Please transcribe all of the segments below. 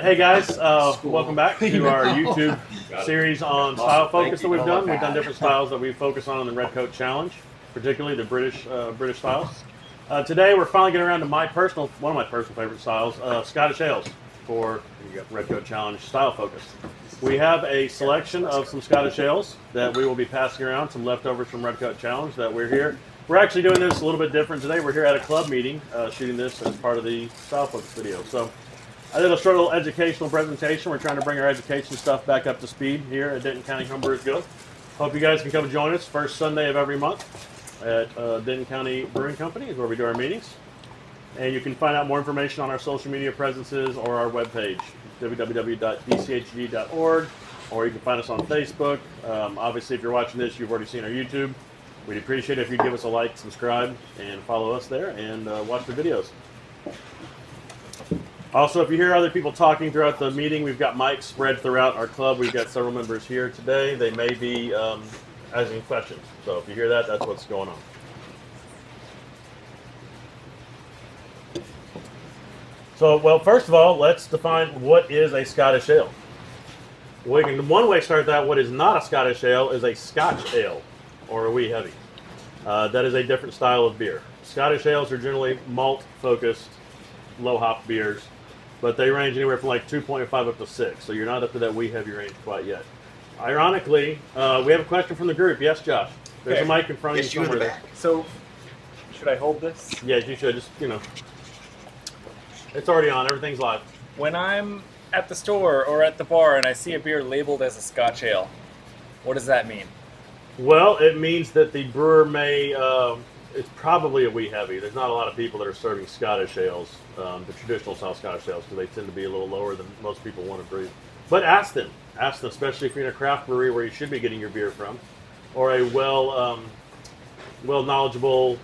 Hey guys, welcome back to our YouTube series on style focus that we've done. We've done different styles that we focus on in the Red Coat Challenge, particularly the British styles. Today we're finally getting around to one of my personal favorite styles, Scottish ales for Red Coat Challenge style focus. We have a selection of some Scottish ales that we will be passing around, some leftovers from Red Coat Challenge that we're here. We're actually doing this a little bit different today. We're here at a club meeting, shooting this as part of the style focus video. So I did a short little educational presentation. We're trying to bring our education stuff back up to speed here at Denton County Homebrewers Guild. Hope you guys can come join us first Sunday of every month at Denton County Brewing Company is where we do our meetings. And you can find out more information on our social media presences or our webpage, www.dchg.org, or you can find us on Facebook. Obviously, if you're watching this, you've already seen our YouTube. We'd appreciate it if you'd give us a like, subscribe, and follow us there, and watch the videos. Also, if you hear other people talking throughout the meeting, we've got mics spread throughout our club. We've got several members here today. They may be asking questions. So if you hear that, that's what's going on. So, well, first of all, let's define what is a Scottish ale. One way to start that, what is not a Scottish ale, is a Scotch ale, or a wee heavy. That is a different style of beer. Scottish ales are generally malt-focused, low-hop beers, but they range anywhere from like 2.5 up to 6, so you're not up to that wee heavy range quite yet. Ironically, we have a question from the group. Yes, Josh? There's a mic in front of you somewhere there. So, should I hold this? Yes, you should. Just, you know, it's already on. Everything's live. When I'm at the store or at the bar and I see a beer labeled as a Scotch ale, what does that mean? Well, it means that the brewer may, it's probably a wee heavy. There's not a lot of people that are serving Scottish ales, the traditional style Scottish ales, because they tend to be a little lower than most people want to brew. But ask them, especially if you're in a craft brewery where you should be getting your beer from, or a well knowledgeable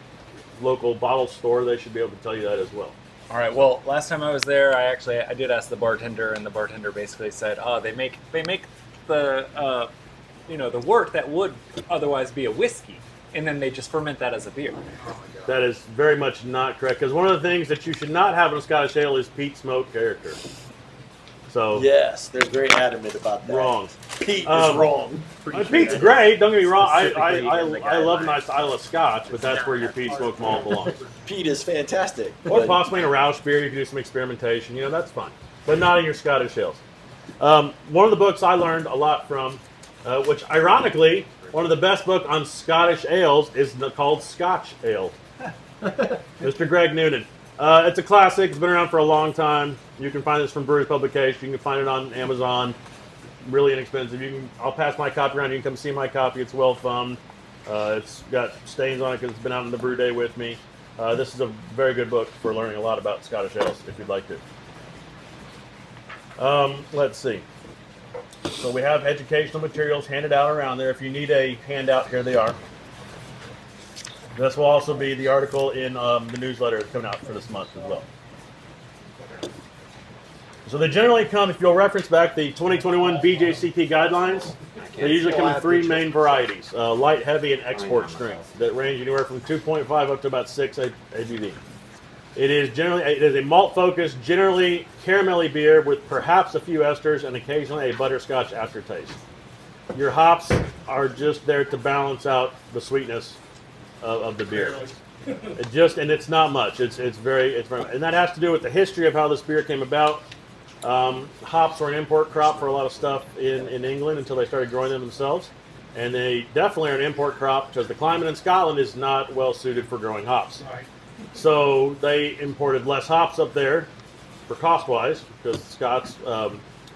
local bottle store, they should be able to tell you that as well. All right. Well, last time I was there, I did ask the bartender, and the bartender basically said, "Oh, they make the the wort that would otherwise be a whiskey, and then they just ferment that as a beer." That is very much not correct, because one of the things that you should not have in a Scottish ale is peat smoke character. So yes, they're very adamant about that. Wrong. Peat is wrong. Peat's great. Don't get me wrong. I love a nice Isle of Scotch, but that's where your peat smoked malt belongs. Peat is fantastic. Or possibly in a Roush beer, you can do some experimentation. You know, that's fine, but not in your Scottish ales. One of the books I learned a lot from, which ironically, one of the best books on Scottish ales is called Scotch Ale. Mr. Greg Noonan. It's a classic. It's been around for a long time. You can find this from Brewers Publication. You can find it on Amazon. Really inexpensive. I'll pass my copy around. You can come see my copy. It's well thumbed. It's got stains on it because it's been out on the brew day with me. This is a very good book for learning a lot about Scottish ales if you'd like to. Let's see. So we have educational materials handed out around there. If you need a handout, here they are. This will also be the article in the newsletter that's coming out for this month as well. So they generally come, if you'll reference back the 2021 BJCP guidelines, they usually come in three main varieties, light, heavy, and export strength, that range anywhere from 2.5 up to about 6 ABV. It is a malt-focused, generally caramelly beer with perhaps a few esters and occasionally a butterscotch aftertaste. Your hops are just there to balance out the sweetness of the beer. And it's not much. It's very, and that has to do with the history of how this beer came about. Hops were an import crop for a lot of stuff in England until they started growing them themselves, and they definitely are an import crop because the climate in Scotland is not well suited for growing hops. So they imported less hops up there for cost-wise, because Scots,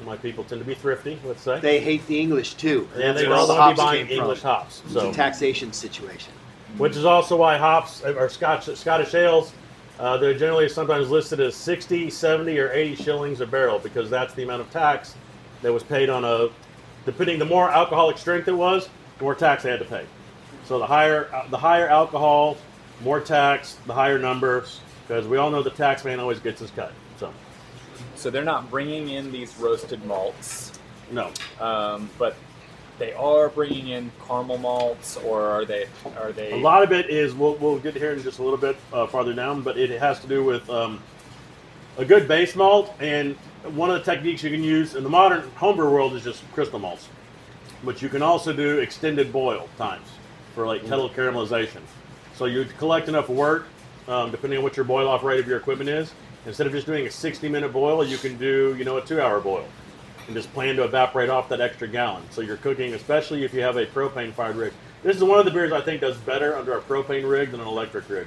my people, tend to be thrifty, let's say. They hate the English too. And they don't want to be buying English hops. So it's a taxation situation. Which is also why hops, or Scottish ales, they're generally sometimes listed as 60, 70, or 80 shillings a barrel, because that's the amount of tax that was paid on the more alcoholic strength it was, the more tax they had to pay. So the higher alcohol, more tax, the higher number, because we all know the tax man always gets his cut. So they're not bringing in these roasted malts. No. But they are bringing in caramel malts, or are they? A lot of it is. We'll get here in just a little bit farther down, but it has to do with a good base malt, and one of the techniques you can use in the modern homebrew world is just crystal malts. But you can also do extended boil times for like kettle caramelization. So you collect enough wort, depending on what your boil off rate of your equipment is. Instead of just doing a 60-minute boil, you can do, a 2-hour boil and just plan to evaporate off that extra gallon. So you're cooking, especially if you have a propane-fired rig. This is one of the beers I think does better under a propane rig than an electric rig,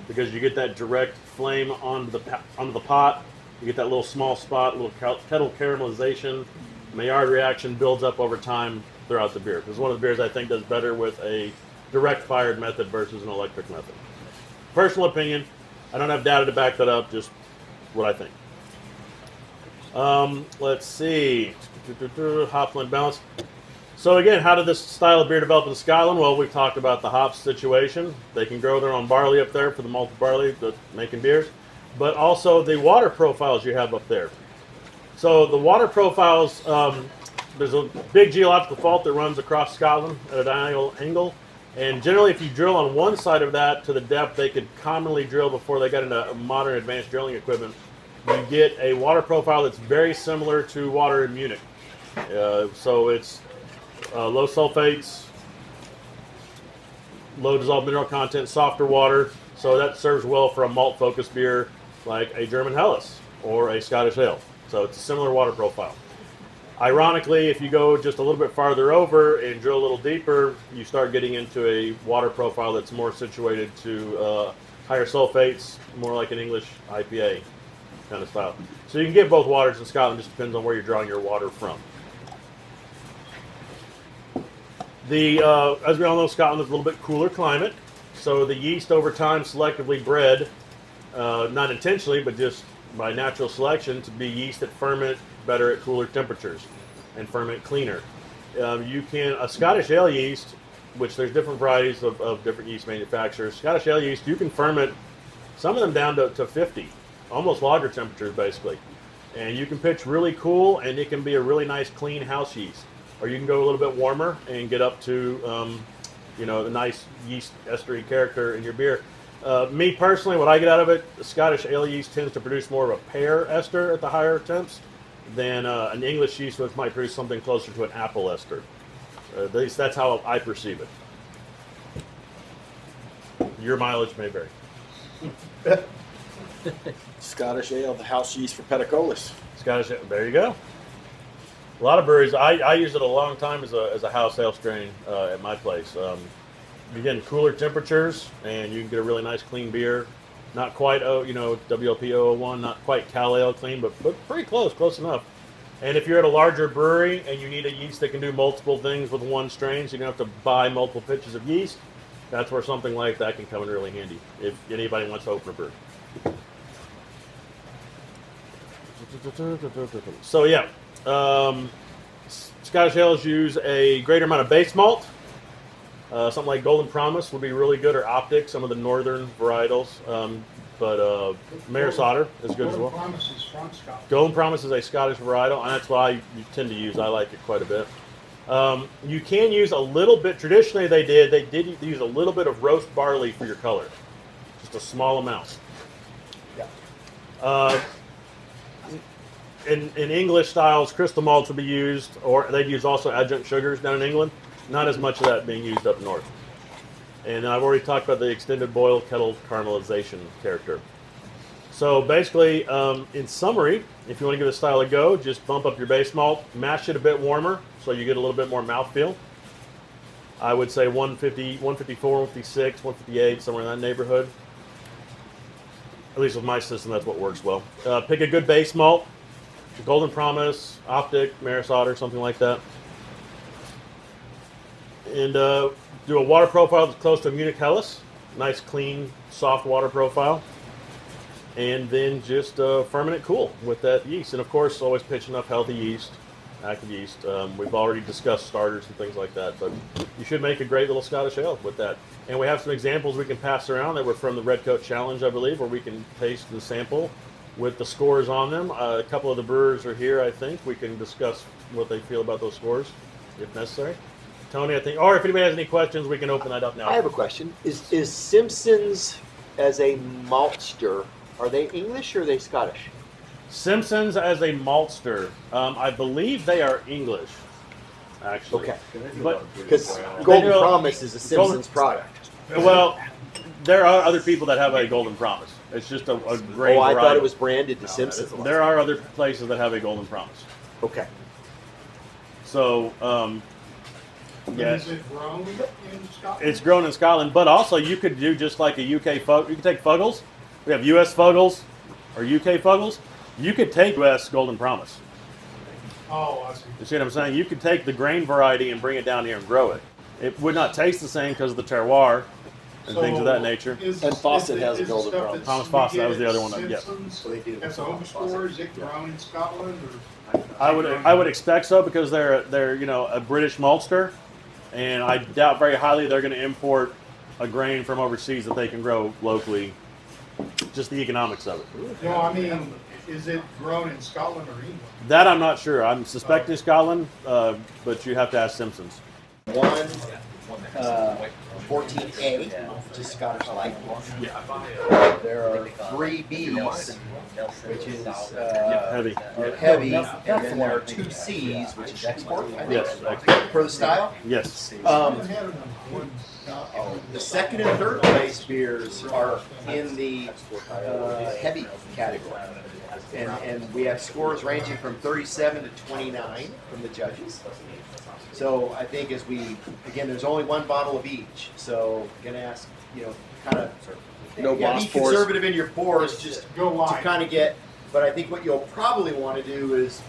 because you get that direct flame onto the pot. You get that little small spot, little kettle caramelization. Maillard reaction builds up over time throughout the beer. This is one of the beers I think does better with a direct fired method versus an electric method. Personal opinion. I don't have data to back that up, just what I think. Let's see. Hop blend balance. So again, how did this style of beer develop in Scotland? Well, we've talked about the hops situation. They can grow their own barley up there for the malted barley, making beers. But also the water profiles you have up there. So the water profiles, there's a big geological fault that runs across Scotland at a diagonal angle. And generally, if you drill on one side of that to the depth they could commonly drill before they got into modern advanced drilling equipment, you get a water profile that's very similar to water in Munich. So it's low sulfates, low dissolved mineral content, softer water. So that serves well for a malt-focused beer like a German Helles or a Scottish Ale. So it's a similar water profile. Ironically, if you go just a little bit farther over and drill a little deeper, you start getting into a water profile that's more situated to higher sulfates, more like an English IPA kind of style. So you can get both waters in Scotland, just depends on where you're drawing your water from. As we all know, Scotland is a little bit cooler climate, so the yeast over time selectively bred, not intentionally, but just by natural selection, to be yeast that ferment better at cooler temperatures and ferment cleaner. A Scottish ale yeast, which there's different varieties of different yeast manufacturers. Scottish ale yeast, you can ferment some of them down to 50, almost lager temperatures basically. And you can pitch really cool, and it can be a really nice clean house yeast. Or you can go a little bit warmer and get up to the nice yeast estery character in your beer. Me personally, what I get out of it, the Scottish ale yeast tends to produce more of a pear ester at the higher temps than an English yeast, which might produce something closer to an apple ester. At least that's how I perceive it. Your mileage may vary. Scottish ale, the house yeast for Pedicolis. Scottish ale, there you go. A lot of breweries, I used it a long time as a house ale strain at my place. Again, cooler temperatures, and you can get a really nice clean beer. Not quite, WLP 001, not quite Cal Ale clean, but pretty close enough. And if you're at a larger brewery and you need a yeast that can do multiple things with one strain, so you don't have to buy multiple pitches of yeast, that's where something like that can come in really handy if anybody wants to open a brewery. So yeah, Scottish ales use a greater amount of base malt. Something like Golden Promise would be really good, or Optic, some of the northern varietals. But Maris Otter is good as well. Golden Promise is from Scotland. Golden Promise is a Scottish varietal, and that's what I tend to use. I like it quite a bit. You can use a little bit. Traditionally, they did use a little bit of roast barley for your color, just a small amount. Yeah. In English styles, crystal malts would be used, or they'd use also adjunct sugars down in England. Not as much of that being used up north. And then I've already talked about the extended boil kettle caramelization character. So basically, in summary, if you want to give this style a go, just bump up your base malt, mash it a bit warmer so you get a little bit more mouthfeel. I would say 150, 154, 156, 158, somewhere in that neighborhood. At least with my system, that's what works well. Pick a good base malt, Golden Promise, Optic, Maris Otter, something like that. And do a water profile that's close to a Munich Helles. Nice, clean, soft water profile. And then just ferment it cool with that yeast. And of course, always pitch enough healthy yeast, active yeast. We've already discussed starters and things like that, but you should make a great little Scottish ale with that. And we have some examples we can pass around that were from the Red Coat Challenge, I believe, where we can taste and sample with the scores on them. A couple of the brewers are here, I think. We can discuss what they feel about those scores, if necessary. Tony, I think, or if anybody has any questions, we can open that up now. I have a question. Is Simpson's as a maltster, are they English or are they Scottish? Simpsons as a maltster, I believe they are English, actually. Okay. But Because Golden Promise is a Simpsons product. well, there are other people that have a Golden Promise. It's just a great Oh, I variety. thought it was branded to Simpsons. There are other places that have a Golden Promise. Okay. So, Is it grown in Scotland? it's grown in Scotland, but also you could do just like a UK Fug. You could take Fuggles. We have US Fuggles or UK Fuggles. You could take US Golden Promise. Oh, I see. You see what I'm saying? You could take the grain variety and bring it down here and grow it. It would not taste the same because of the terroir and things of that nature. And Fawcett has a golden promise. Thomas Fawcett, that was the other one that- yeah. At the home store, is it grown in Scotland? Or? I would expect so because they're you know, a British maltster, and I doubt very highly they're going to import a grain from overseas that they can grow locally. Just the economics of it. No, I mean, is it grown in Scotland or England? That I'm not sure. I'm suspecting Scotland, but you have to ask Simpsons. 14A, which is Scottish Light. There are 3 Bs, which is Heavy. heavy, and then there are 2 Cs, which is export, I think, Yes. Excellent. for the style. Yes. The second and third place beers are in the heavy category. And we have scores ranging from 37 to 29 from the judges. So I think as we, again, there's only one bottle of each. So I'm going to ask, you know, kind of No be boss pours. conservative in your pours just Go to light. kind of get, but I think what you'll probably want to do is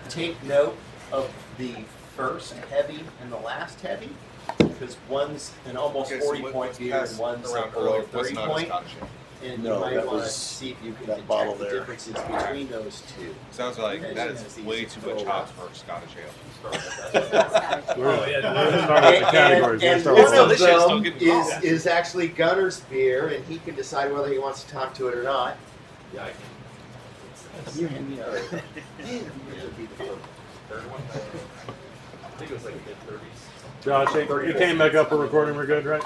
take note of the first heavy and the last heavy, because one's an almost 40-point beer and one's like below 30-point. And No, you might that want to was see if you can that bottle detect the there. differences between those two. Sounds like that is way too much hops for Scottish ale. We're starting with the categories. We're And starting one with- of This shit's still them getting involved. is actually Gunner's beer, and he can decide whether he wants to talk to it or not. Josh, you came back up for recording. We're good, right?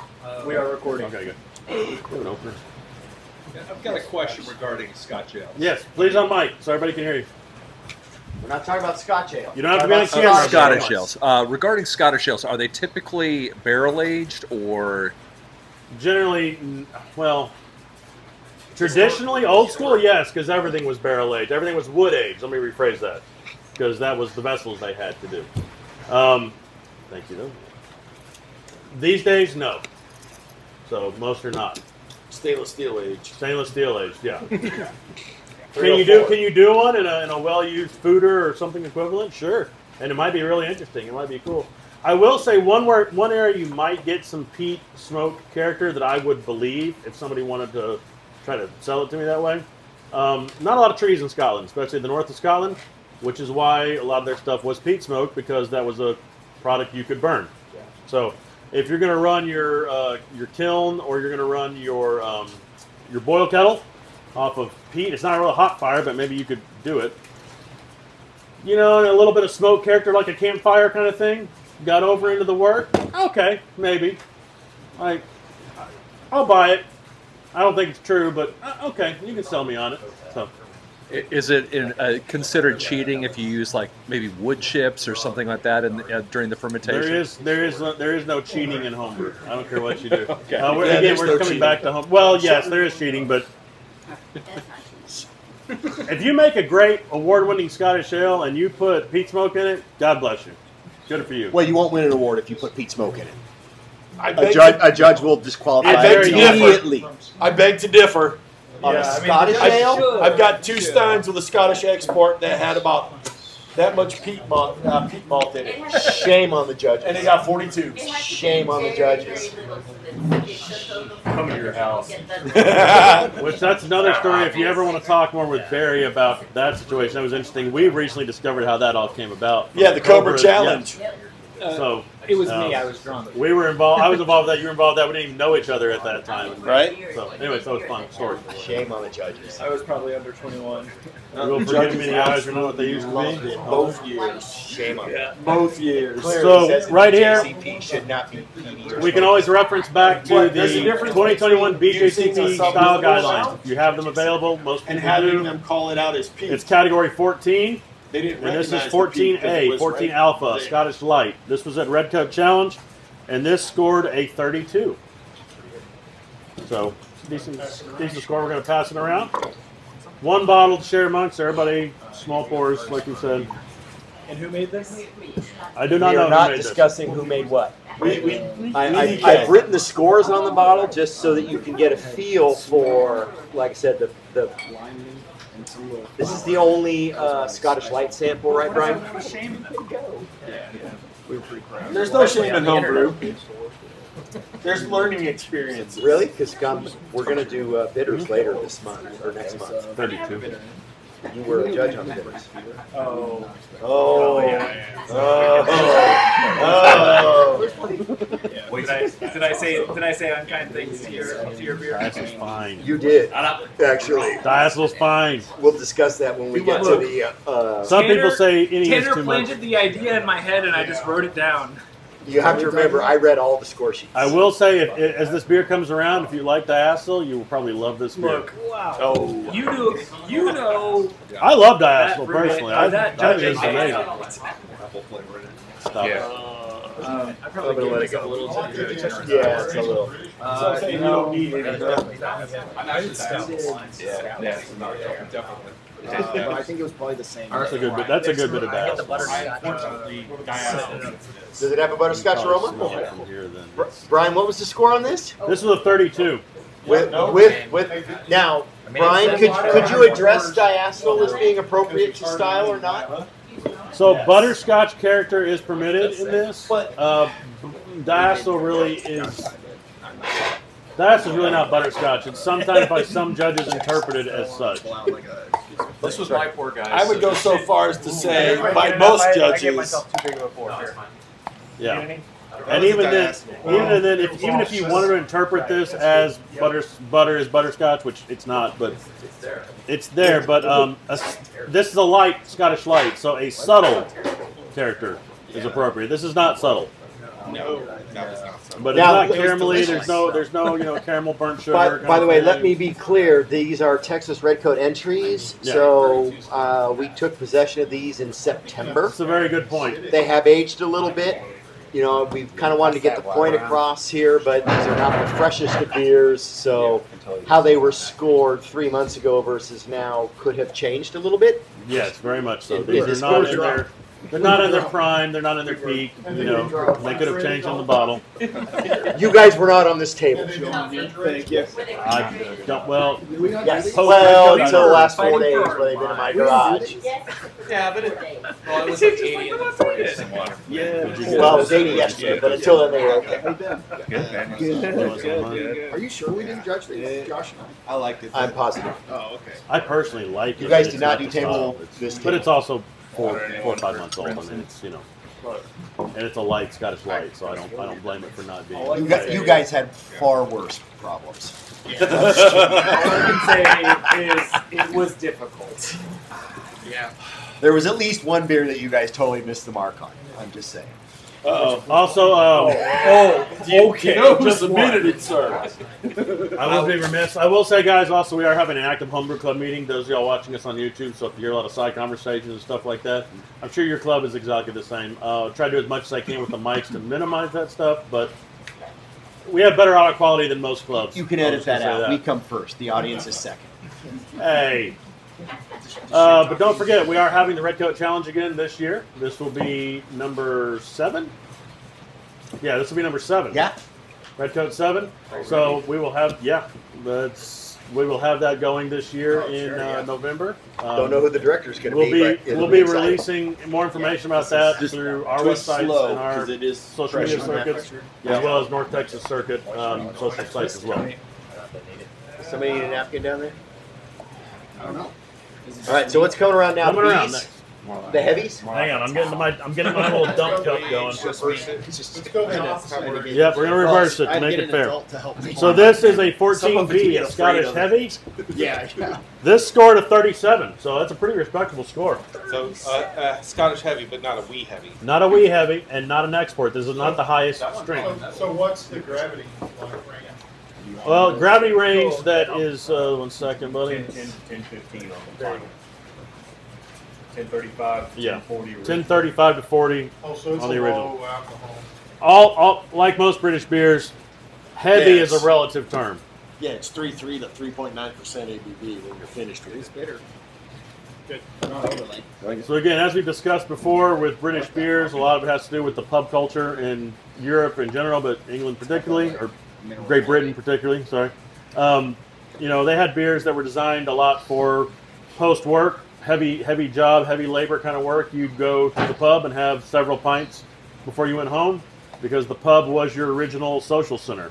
We are recording. Okay, good. We have an opener. I've got a question regarding Scotch ale. Yes, please on mic so everybody can hear you. We're not talking about Scotch ale. You don't have to We're be on talking camera. about Scottish ales. Regarding Scottish ales, are they typically barrel aged or? Generally, well, traditionally, old school, yes, because everything was barrel aged. Everything was wood aged. Let me rephrase that, because that was the vessels they had to do. Thank you, though. These days, no. So most are not. Stainless steel age. Stainless steel aged, yeah. Can you do one in a well-used fooder or something equivalent? Sure, and it might be really interesting. It might be cool. I will say one area you might get some peat smoke character that I would believe if somebody wanted to try to sell it to me that way. Not a lot of trees in Scotland, especially the north of Scotland, which is why a lot of their stuff was peat smoke, because that was a product you could burn. So if you're going to run your kiln, or you're going to run your boil kettle off of peat, it's not a real hot fire, but maybe you could do it. You know, and a little bit of smoke character, like a campfire kind of thing, got over into the work. Okay, maybe. I'll buy it. I don't think it's true, but okay, you can sell me on it. So. Is it considered cheating if you use like maybe wood chips or something like that during the fermentation? There is no cheating in homebrew. I don't care what you do. Okay. Again, we're coming back to home. Well, yes, there is cheating, but if you make a great award-winning Scottish ale and you put peat smoke in it, God bless you. Good for you. Well, you won't win an award if you put peat smoke in it. I A judge will disqualify I beg it to differ. immediately. I beg to differ. On Yeah, a I mean, Scottish I ale? should. I've got 2 steins with a Scottish export that had about that much peat malt in it. Shame on the judges. And it got 42. Shame on the judges. Come to your house. Which that's another story. If you ever want to talk more with Barry about that situation, that was interesting. We recently discovered how that all came about. Yeah, the Cobra Challenge. So It was me. I was drunk. we were involved. I was involved with that. You were involved with that. We didn't even know each other at that time. Right? So anyway, so it's fun story. Shame on the judges. I was probably under 21. You will forgive me the eyes are not what they used to be. Both years. Shame on them. Both years. Clearly So, says that right here, BJCP should not be PD or We can always reference back to What, the there's a difference 2021 between using BJCP a style sublingual guidelines. sound If you have them available, most and people having do. them call it out as P. It's category 14, They didn't and this is recognize the P because it 14A, was 14 right Alpha, there. Scottish Light. This was at Red Coat Challenge, and this scored a 32. So, decent score. We're going to pass it around. One bottle to share amongst everybody, small pours, like you said. And who made this? I do We not know are who not made discussing who made what. We I've written the scores on the bottle just so that you can get a feel for, like I said, the this is the only Scottish Light sample, right, Brian? There's no shame in homebrew. There's learning experiences. Really? Because we're going to do bitters later this month or next month. 32. You were a judge on the bitters. Oh. Did I say unkind things to your beer? Diacetyl fine. You did, actually. Diacetyl's fine. We'll discuss that when we get to the. Some people say any is Tanner too much. planted the idea in my head and I just wrote it down. You have to remember, I read all the score sheets. I will say, as this beer comes around, if you like diacetyl, you will probably love this beer. Look, wow. You know. I love diacetyl That personally. really- that I think judging it's amazing. Apple flavor in it. Stop it. I probably gave myself a little too. Yeah, it's a little. You don't need any. Yeah, no, definitely. I think it was probably the same. That's a good bit. That's a good bit of diacetyl. Does it have a butterscotch aroma? From here, then. Brian, what was the score on this? This was a 32. With now, Brian, could you address diacetyl as being appropriate to style or not? So butterscotch character is permitted in this. Diacetyl really is. Diacetyl is really not butterscotch. It's sometimes by some judges interpreted as such. This was my poor guy. I would go so far as to say, by most I gave judges, myself too big of a pour here. Yeah. And even then, even if you wanted to interpret this as butter is butterscotch, which it's not, but it's there. But this is a light Scottish light, so a subtle character is appropriate. This is not subtle. No, that was not so. But Now, it's not caramelly. There's no caramel burnt sugar. By the way, let me be clear. These are Texas Red Coat entries, Yeah. so we took possession of these in September. That's a very good point. They have aged a little bit. You know, we kind of wanted to get the point across here, but these are not the freshest of beers, so how they were scored 3 months ago versus now could have changed a little bit. Yes, very much so. The These are not scores in are their. They're not in their prime. They're not in their peak. You know, they could have changed on the bottle. You guys were not on this table. thank you. I don't. Well, Yes. Post- Well, until the last 4 days where they've been in my garage. Yeah, but it was like 80 and then 40 some water. Well, it was 80 yesterday, but until then they were okay. Are you sure we didn't judge these, Josh? I liked it. I'm positive. Oh, okay. I personally like it. You guys It's did not do the table style. this But table. it's also 4 or 5 months old. I mean, it's and it's a light Scottish light, so I don't blame it for not being. You guys had far worse problems. All I can say is it was difficult. Yeah. There was at least one beer that you guys totally missed the mark on. I'm just saying. Also, Okay. You know who submitted it, sir? I will be remiss. I will say, guys, also we are having an active homebrew club meeting. Those of y'all watching us on YouTube, so if you hear a lot of side conversations and stuff like that, I'm sure your club is exactly the same. Try to do as much as I can with the mics to minimize that stuff, but we have better audio quality than most clubs. You can I'll edit just that say out. We come first. The audience is second. Hey. But don't forget, we are having the Red Coat Challenge again this year. This will be number 7. Yeah, this will be number 7. Yeah. Red Coat 7. So we will have, we will have that going this year in November. Don't know who the director is going to We'll be. But we'll be releasing more information about that through our Twist websites slow, and our 'cause it is social fresh media on that. circuits, as well as North Texas Circuit social sites as well. Somebody need a napkin down there? I don't know. All right, so what's coming around now? Coming around These- next. The heavies? Hang on, I'm getting my little dump cup going. Let's go the opposite way. Yep, we're gonna reverse it to make it fair. So this is a 14B, a Scottish heavy. Yeah. This scored a 37, so that's a pretty respectable score. So Scottish heavy, but not a wee heavy. Not a wee heavy and not an export. This is not the highest strength. So what's the gravity like range? Well, gravity range that is 1 second, buddy. 10-15 on the final. 1035, Yeah, 1040. 1035 to 40 Oh, so it's on a the original. low alcohol. All like most British beers, heavy Yes. is a relative term. Yeah, it's 3.3 to 3.9% ABV when you're finished with it. It's bitter. So again, as we discussed before with British beers, a lot of it has to do with the pub culture in Europe in general, but England particularly, or Great Britain particularly, sorry. You know, they had beers that were designed a lot for post-work, heavy job, heavy labor kind of work. You'd go to the pub and have several pints before you went home, because the pub was your original social center.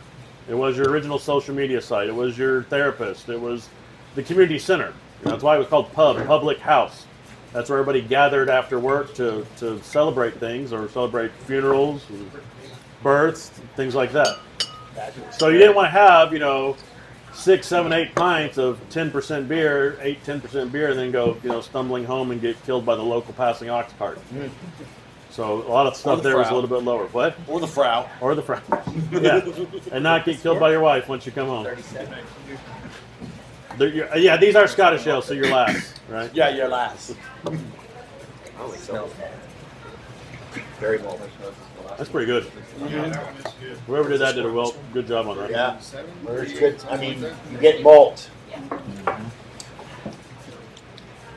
It was your original social media site. It was your therapist. It was the community center. You know, that's why it was called pub, public house. That's where everybody gathered after work to celebrate things, or celebrate funerals, and births, things like that. So you didn't want to have, you know, 6, 7, 8 pints of 10% beer, 10% beer, and then go, you know, stumbling home and get killed by the local passing ox cart. So a lot of stuff there was a little bit lower. What? Or the Frau. Or the Frau. Yeah. And not get killed by your wife once you come home. Yeah, these are Scottish ales, so you're last, right? Yeah, you're last. Oh, it smells very well. That's pretty good. Yeah, that one is good. Whoever did that did a good job on that. Yeah, there's good. I mean, you get malt.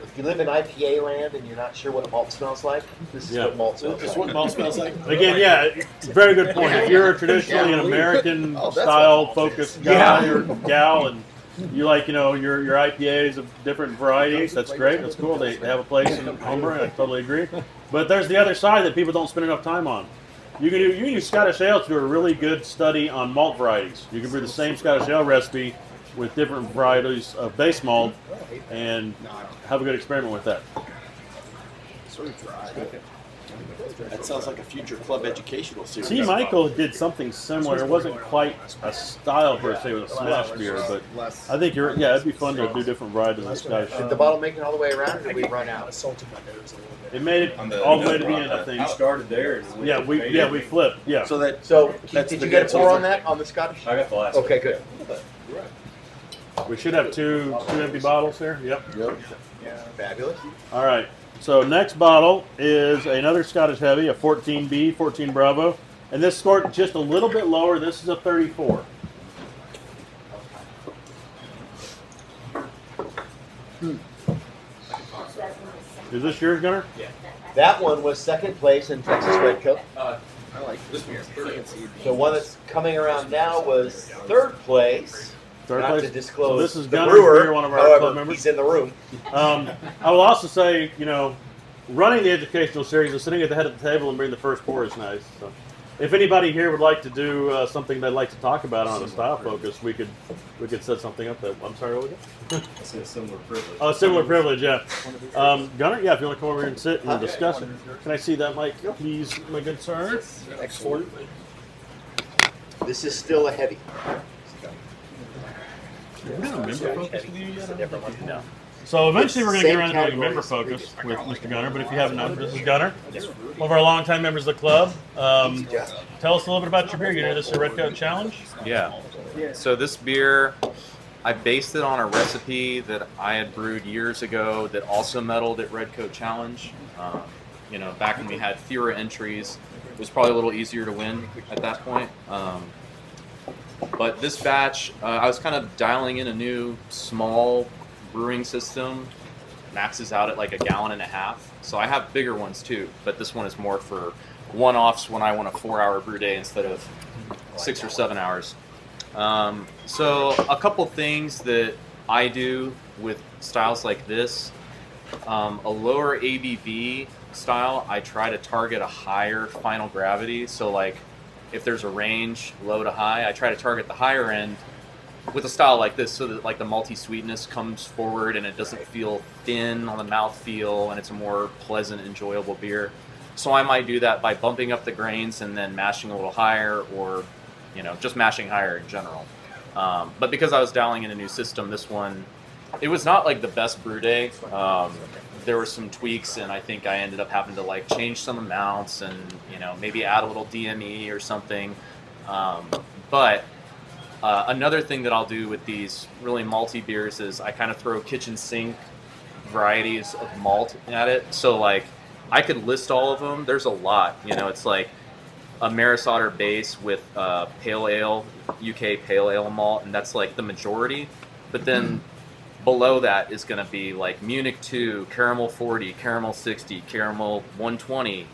If you live in IPA land and you're not sure what a malt smells like, this is what malt smells That's like. what malt smells like. Again, yeah, very good point. If you're traditionally an American style focused guy or gal, and you like, you know, your IPAs of different varieties, that's great. That's cool. They have a place in homebrew. I totally agree. But there's the other side that people don't spend enough time on. You can use Scottish ale to do a really good study on malt varieties. You can brew the same Scottish ale recipe with different varieties of base malt and have a good experiment with that. Sort of dry. That sounds like a future club educational series. T. Michael did something similar. It wasn't quite a style per se with a smash beer, but I think it'd be fun to do different varieties of Scottish. Did the bottle make it all the way around, or did we run out? It made it all the way to the end, I think. Started there. Yeah, we flipped. Yeah. So that Did you get a pour on that on the Scottish? I got the last. Okay, good. We should have two empty bottles here. Yep. Fabulous. All right. So next bottle is another Scottish heavy, a 14B, 14 Bravo, and this scored just a little bit lower. This is a 34. Is this yours, Gunnar? Yeah. That one was second place in Texas Red Coat. I like this beer. The one that's coming around now was third place. Third Not place. to disclose So this is the Gunnar brewer, here, one of our however, club members. he's in the room. I will also say, you know, running the educational series and sitting at the head of the table and bringing the first pour is nice. So, if anybody here would like to do something they'd like to talk about on a style focus, we could set something up. That I'm sorry, what was it? I said similar privilege. Oh, similar privilege, yeah. Gunnar, yeah, if you want to come over here and sit and discuss it. Can I see that mic, please, my good sir? Excellent. This is still a heavy. No. So eventually we're going to get around to doing Same member categories. focus with Mr. Gunnar, but if you haven't known, this is Gunnar, one of our longtime members of the club. Tell us a little bit about your beer. You know, this is a Red Coat Challenge? Yeah. So this beer, I based it on a recipe that I had brewed years ago that also medaled at Red Coat Challenge. You know, back when we had fewer entries, it was probably a little easier to win at that point. But this batch, I was kind of dialing in a new small brewing system. Maxes out at like 1.5 gallons. So I have bigger ones too, but this one is more for one-offs when I want a 4-hour brew day instead of 6 or 7 hours. So a couple things that I do with styles like this, a lower ABV style, I try to target a higher final gravity. So like if there's a range low to high, I try to target the higher end with a style like this, so that like the malty sweetness comes forward and it doesn't feel thin on the mouthfeel, and it's a more pleasant, enjoyable beer. So I might do that by bumping up the grains and then mashing a little higher, or just mashing higher in general. But because I was dialing in a new system, this one, it was not like the best brew day. There were some tweaks, and I think I ended up having to like change some amounts and maybe add a little DME or something. But another thing that I'll do with these really malty beers is I kind of throw kitchen sink varieties of malt at it. So like I could list all of them. There's a lot. It's like a Maris Otter base with pale ale, UK pale ale malt, and that's like the majority. But then below that is going to be like Munich 2, Caramel 40, Caramel 60, Caramel 120,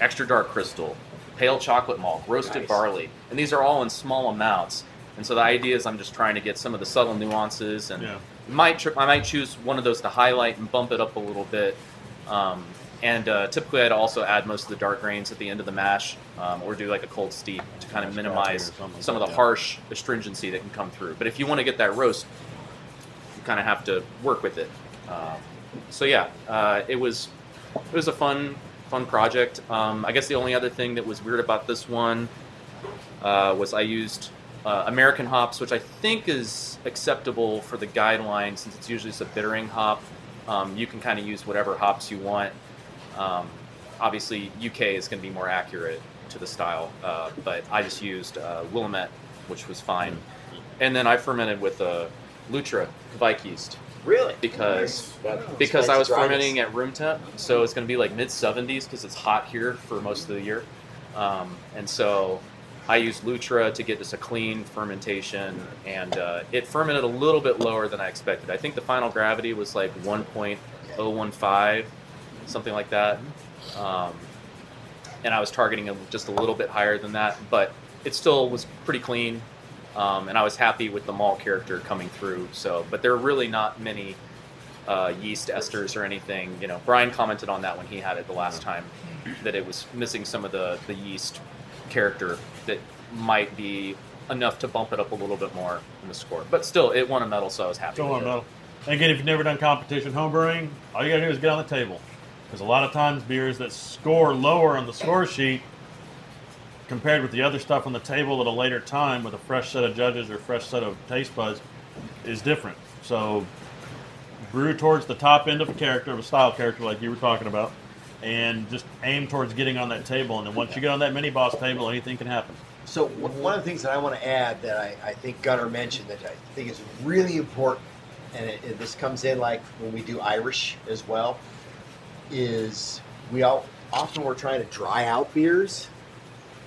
Extra Dark Crystal, Pale Chocolate Malt, Roasted Barley. And these are all in small amounts. And so the idea is I'm just trying to get some of the subtle nuances, and I might choose one of those to highlight and bump it up a little bit. Typically I'd also add most of the dark grains at the end of the mash, or do like a cold steep to kind of minimize some of the harsh astringency that can come through. But if you want to get that roast, you kind of have to work with it. It was a fun project. I guess the only other thing that was weird about this one was I used American hops, which I think is acceptable for the guidelines since it's usually a bittering hop. You can kind of use whatever hops you want. Obviously, UK is going to be more accurate to the style, but I just used Willamette, which was fine. And then I fermented with Lutra Vike yeast. Really? Because I was fermenting at room temp, so it's going to be like mid-70s because it's hot here for most of the year. And so I used Lutra to get just a clean fermentation, and it fermented a little bit lower than I expected. I think the final gravity was like 1.015, something like that. And I was targeting just a little bit higher than that, but it still was pretty clean. And I was happy with the malt character coming through. But there are really not many yeast esters or anything. Brian commented on that when he had it the last time, that it was missing some of the yeast character that might be enough to bump it up a little bit more in the score. But still, it won a medal, so I was happy. Still won a medal. And again, if you've never done competition homebrewing, all you gotta do is get on the table. Because a lot of times beers that score lower on the score sheet compared with the other stuff on the table at a later time with a fresh set of judges or fresh set of taste buds is different. So brew towards the top end of a character, of a style character like you were talking about, and just aim towards getting on that table. And then once you get on that mini boss table, anything can happen. So one of the things that I want to add that I think Gunnar mentioned that I think is really important, and this comes in like when we do Irish as well, is often we're trying to dry out beers.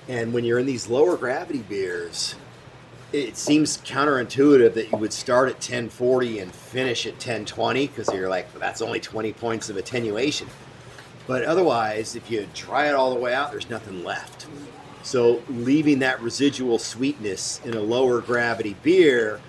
And when you're in these lower gravity beers, it seems counterintuitive that you would start at 1040 and finish at 1020 because you're like, well, that's only 20 points of attenuation. But otherwise, if you dry it all the way out, there's nothing left. So leaving that residual sweetness in a lower gravity beer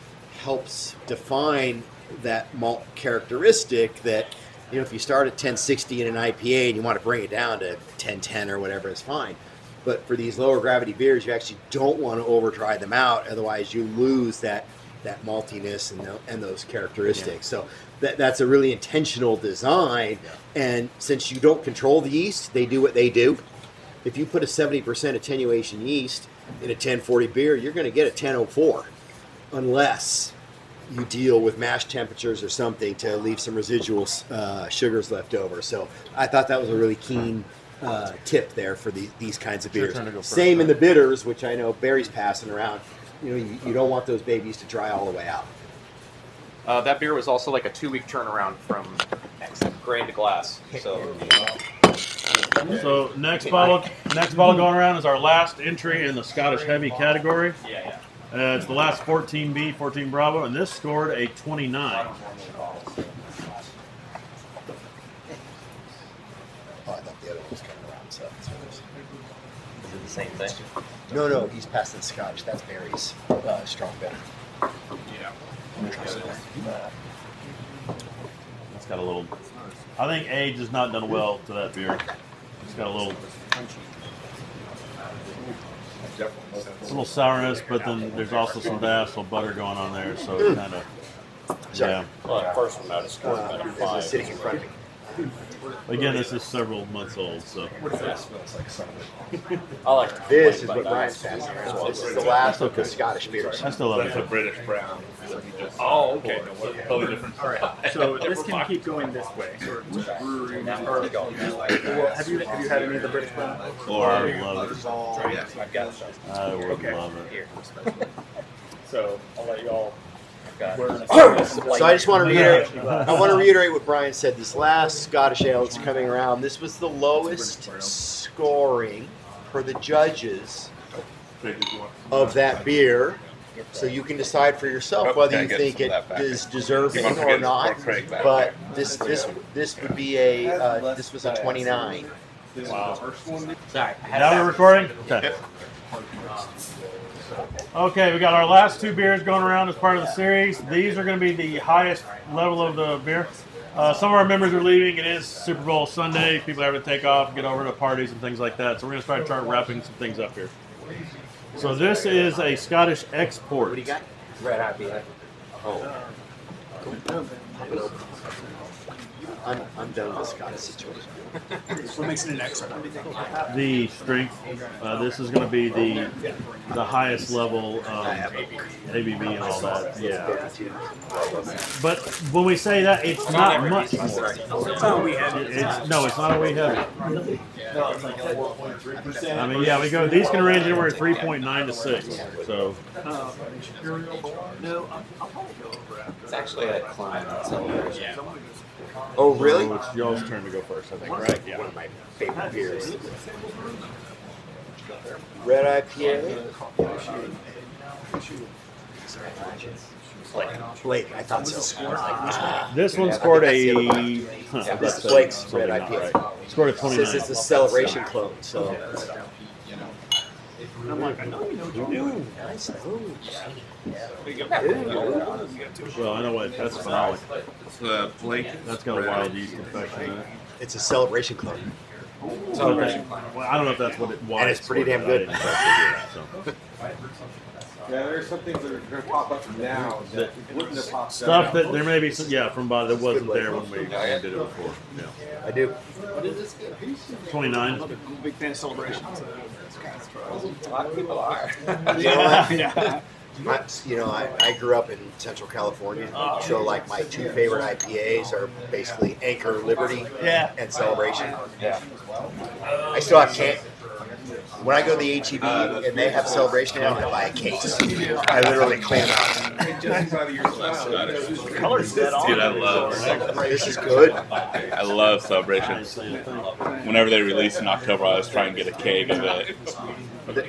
helps define that malt characteristic that, if you start at 1060 in an IPA and you want to bring it down to 1010 or whatever, it's fine. But for these lower gravity beers, you actually don't want to over dry them out. Otherwise, you lose that maltiness and those characteristics. Yeah. So that's a really intentional design. Yeah. And since you don't control the yeast, they do what they do. If you put a 70% attenuation yeast in a 1040 beer, you're going to get a 1004 unless you deal with mash temperatures or something to leave some residual sugars left over. So I thought that was a really keen tip there for these kinds of beers. Same in the bitters, which I know Barry's passing around. You don't want those babies to dry all the way out. That beer was also like a 2-week turnaround from grain to glass. So next bottle going around is our last entry in the Scottish Heavy category. Yeah. It's the last 14B, 14 Bravo, and this scored a 29. Oh, I thought the other one was coming around. So is it the same thing? No, he's passing Scottish. That's Barry's strong bitter. Yeah. It's got a little. I think age has not done well to that beer. It's got a little. a little sourness, but then there's also some diacetyl butter going on there, so it kind of, yeah. Well, the first one out of scored about This is 5. sitting in front of me. Again, this is several months old, so. I like This is what Brian's passing around. This is the last of the Scottish beers. I still love That's a it. British brown. Oh, okay. Totally different. So this can keep going this way. Have you had any of the British brown? Oh, I would love it. I've got some. I would love it. So I'll let y'all. So I just want to reiterate. I want to reiterate what Brian said. This last Scottish ale that's coming around. This was the lowest scoring for the judges of that beer. So you can decide for yourself whether you think it is deserving or not. But this would be a this was a 29. Wow. Now we're recording? Okay. Okay, we got our last 2 beers going around as part of the series. These are going to be the highest level of the beer. Some of our members are leaving. It is Super Bowl Sunday. People have to take off, get over to parties and things like that. So we're going to start wrapping some things up here. So this is a Scottish export. What do you got? Red IPA. Oh. I'm done with the Scottish situation. What makes it an expert? The strength. This is going to be the highest level of ABV and all that. Yeah. But when we say that, it's not much more. It's not we have. No, it's not a way heavy. I mean, yeah, we go. These can range anywhere 3.9 to 6. So. It's actually a climb celebration. Yeah. Oh, really? So it's y'all's turn to go first, I think, right? Yeah. One of my favorite beers. Red IPA. Blake, I thought so. This one scored a. This is Blake's Red IPA. Right. Scored a 29. This is the celebration clone, so. I'm like, I know you know what you're doing. Nice. Well, I know what that's phenolic. Blake. That's got a wild yeast infection in it. It's a celebration clone. Celebration. Well, I don't know if that's what it was. And it's pretty damn good. Yeah, there's some things that are going to pop up now that wouldn't have popped Stuff up. that there may be, some, yeah, from body that wasn't there when we did it before. Yeah. I do. 29. I'm a big fan of Celebration. So A lot of people are. yeah. I grew up in Central California, so like my 2 favorite IPAs are basically Anchor, Liberty, and Celebration. Yeah. I still have can. When I go to the HEB and they have Celebration now, I buy a case. I literally clean them out. Color's dead on. Dude, I love This is good. I love Celebration. Whenever they release in October, I always try and get a keg of it.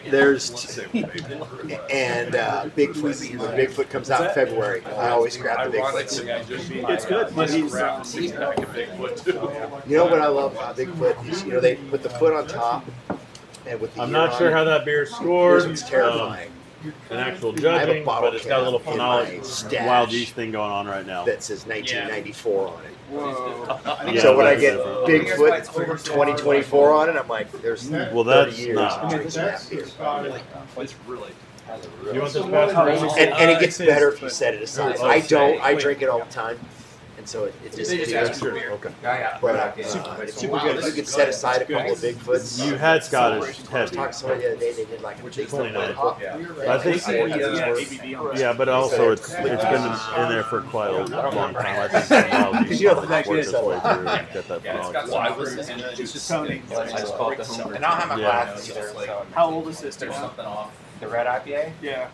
There's and Bigfoot. When Bigfoot comes out in February, I always grab the Bigfoots. It's good, but he's You know what I love about Bigfoot is they put the foot on top, and with the I'm year not on sure it, how that beer's scored. This one's terrifying. An actual I have a judging, bottle but it's got a little cap in my phenolic stash wild yeast thing going on right now. that says 1994 on it. Yeah, So when I that's get different. Bigfoot 2024 on it, I'm like, there's 30 that's years not- of drinking that beer. You want this best? And it gets better if you set it aside. I don't. I drink it all the time, and so it just. Okay. But it's super good. If you could set aside a couple of Bigfoots. You had Scottish I was heavy. talking to somebody the other day. They did like a big 29. Bigfoot. I think, yeah, but also it's been in there for quite a long time. I think the wild yeast worked its way through and get that phenolic. It's just Tony. I just bought the homebrew. And I don't have my Yeah. glasses either. So How old is this? there's something off. The red IPA? Yeah.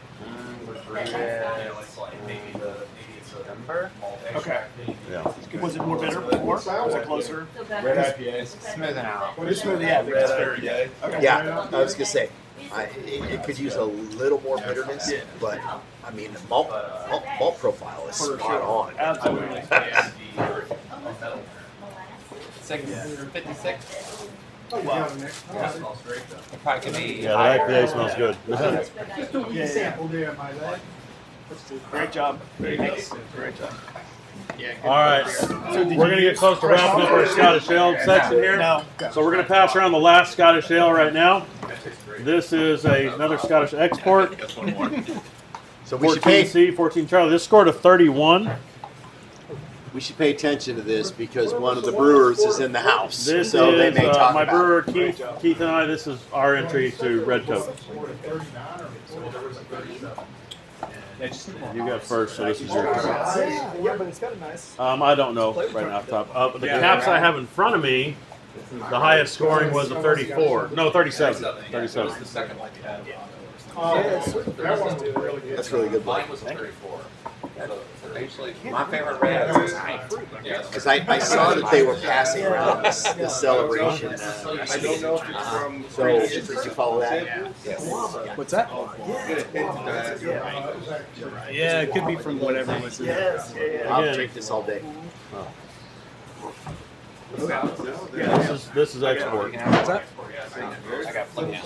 November? Okay. Yeah. Was it more bitter before? Was it closer? Red IPA. Smoothing out. It's smooth, yeah. I think it's very good. Okay. Yeah, I was gonna say, it could use a little more bitterness, but I mean the malt profile is spot on. Absolutely. 56. Oh, wow. Probably could be. Yeah, the IPA smells good. Great job. Great job. All right, we're going to get close to wrapping up our Scottish Ale section here. No. So we're going to pass around the last Scottish Ale right now. This is another Scottish export. So we should pay 14C, 14 Charlie. This scored a 31. We should pay attention to this because one of the brewers is in the house. This so is they may talk my about brewer, Keith and I. This is our entry to Red Coat. You got first, so this is your turn. Yeah, but it's got a nice. I don't know right now off the top. The caps I have in front of me, the highest scoring was a 34. No, 37. 37. That's really good. Mine was a 34. My favorite red is Because I saw that they were passing around this celebration. I don't know if it's from. So did you follow that? Yes. What's that? Yeah, it could be from whatever was in it. I'll drink this all day. Yeah, this is export. What's that? I got plenty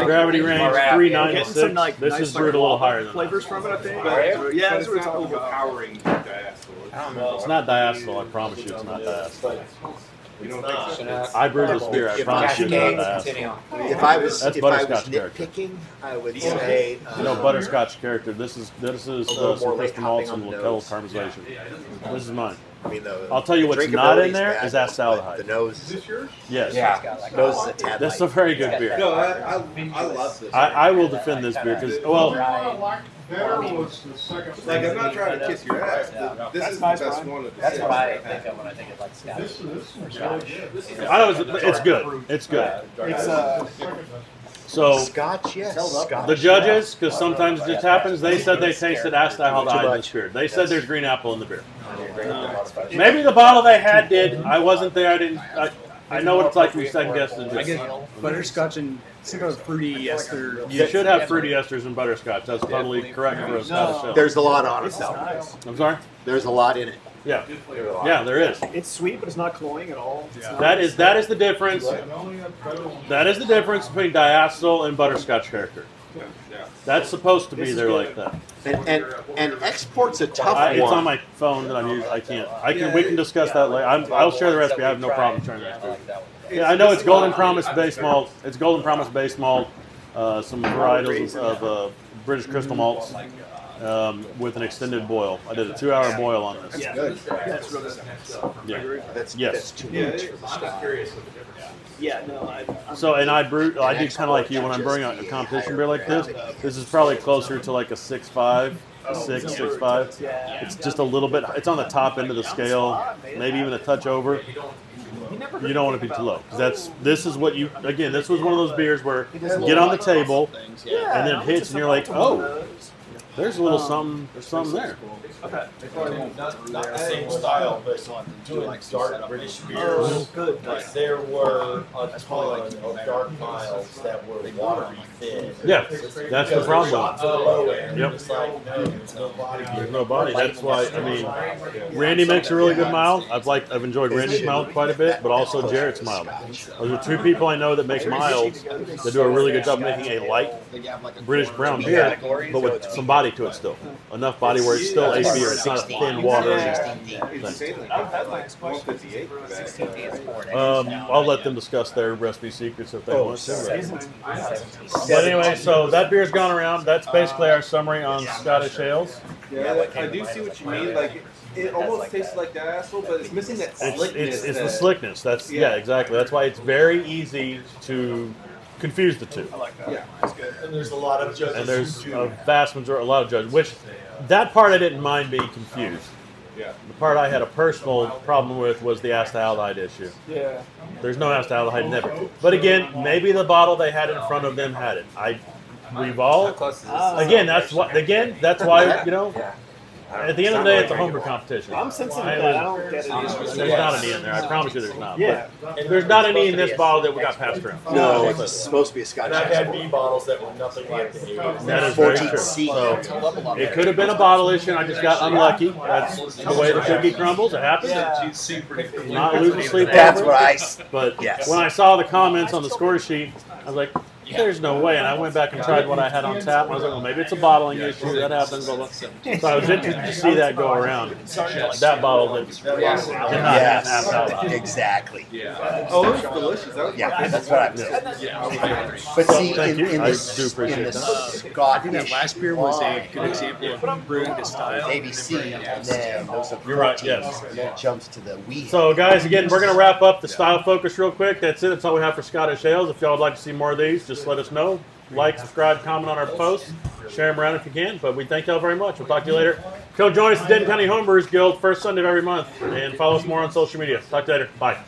Gravity range 396. Some, like, This nice, is brewed a little higher than that. flavors from it, I think. Yeah, it's not overpowering diacetyl. It's not diacetyl, I promise you it's not diacetyl. You don't think so? I brewed this beer, I promise you it's not diacetyl. If I was That's if I was butterscotch character. nitpicking, I would say You know, butterscotch character. This is little some more late crystal malts hopping and on the Lactel nose. caramelization. This is mine. I mean, I'll tell you what's not in there is acetaldehyde. The nose. Is this yours? Yes. Nose is a tad This is light. a very good beer. No, I love this. I will defend this beer because, well, Better was the second. Like, I'm not trying to kiss your ass, but this is the best one of the That's six. what I think of when I think of like Scottish. This is really good. I know it's good. It's good. It's So Scotch, yes. Scotch. the judges, because sometimes it just happens, they said they tasted acetaldehyde in this beer. They said there's green apple in the beer. Maybe the bottle they had did. I wasn't there. I didn't. I know what it's like to be second guessed and I just. get butterscotch and some kind of fruity ester. You should have fruity esters in butterscotch. That's totally correct for a Scottish ale. There's a lot on it, It's though. nice. I'm sorry. There's a lot in it. Yeah, yeah, there is. It's sweet, but it's not cloying at all. It's That is the difference. That is the difference between diacetyl and butterscotch character. That's supposed to be there like that. And export's a tough It's on one. my phone that I'm using. I can't. We can discuss that later. I'll share the recipe. I have no problem sharing the recipe. Yeah, I know it's Golden Promise base malt. It's Golden Promise base malt. Some varietals of British crystal malts with an extended boil. I did a 2-hour boil on this. Yeah, that's really Yeah. That's Yes. too much for the style. Yeah, no, So, and I do kind of like you when I'm brewing a competition beer like this. This is probably closer to like a 6.5, 6.5. It's just a little bit. It's on the top end of the scale, maybe even a touch over. You don't want to be too low. This is what you. Again, this was one of those beers where you get on the table and then it hits and you're like, oh, there's a little something. There's something there. Not the same style, but doing dark British beers. Like there were a ton of dark miles that were watery thin. Yeah, that's the problem. Yep. It's like, no, there's no body. There's no body. That's why. I mean, Randy makes a really good mild. I've enjoyed Randy's mild quite a bit, but also Jarrett's mild. Those are two people I know that make milds that do a really good job making a light British brown beer, but with some body to it still. Enough body where it's still a beer. It's not a thin, watery thing. I'll let them discuss their recipe secrets if they want to. But anyway, so that beer's gone around. That's basically our summary on Scottish ales. Yeah, I do see what you mean. Like, it almost tastes like diacetyl, but it's missing that slickness. It's the slickness. That's yeah, exactly. That's why it's very easy to confuse the two. I like that. Yeah, that's good. And there's a lot of judges. And there's a vast majority, a lot of judges. Which that part I didn't mind being confused. Yeah. The part I had a personal problem with was the acetaldehyde issue. Yeah. There's no acetaldehyde, never. But again, maybe the bottle they had in front of them had it. We've all again. That's why you know. At the end of the day, it's a homebrew competition. I'm sensitive to that. I don't get it. There's not any in there. I promise you there's not. Yeah. But there's not any in this bottle that we got passed around. No, it's supposed to be a Scotch. And I've had B bottles that were nothing like the A. That is very true. So it could have been a bottle issue, and I just got unlucky. That's the way the cookie crumbles. It happens. Not losing sleep. That's over what it. I. But Yes. when I saw the comments on the score sheet, I was like, there's no way. And I went back and tried what I had on tap, and I was like, well, maybe it's a bottling issue. That happens. Blah, blah. So I was interested to see that go around. That bottle that did not have alcohol. Exactly. Oh, it was delicious. Yeah, that's what I'm saying. But see, in the Scottish I think that last beer was a good example of brewing to style. ABC, and then those are You're right, proteins, yes. and then it jumps to the wheat. So, guys, again, we're going to wrap up the style focus real quick. That's it. That's all we have for Scottish Ales. If y'all would like to see more of these, just let us know. Like, subscribe, comment on our posts. Share them around if you can. But we thank y'all very much. We'll talk to you later. Come join us at the Denton County Homebrewers Guild first Sunday of every month. And follow us more on social media. Talk to you later. Bye.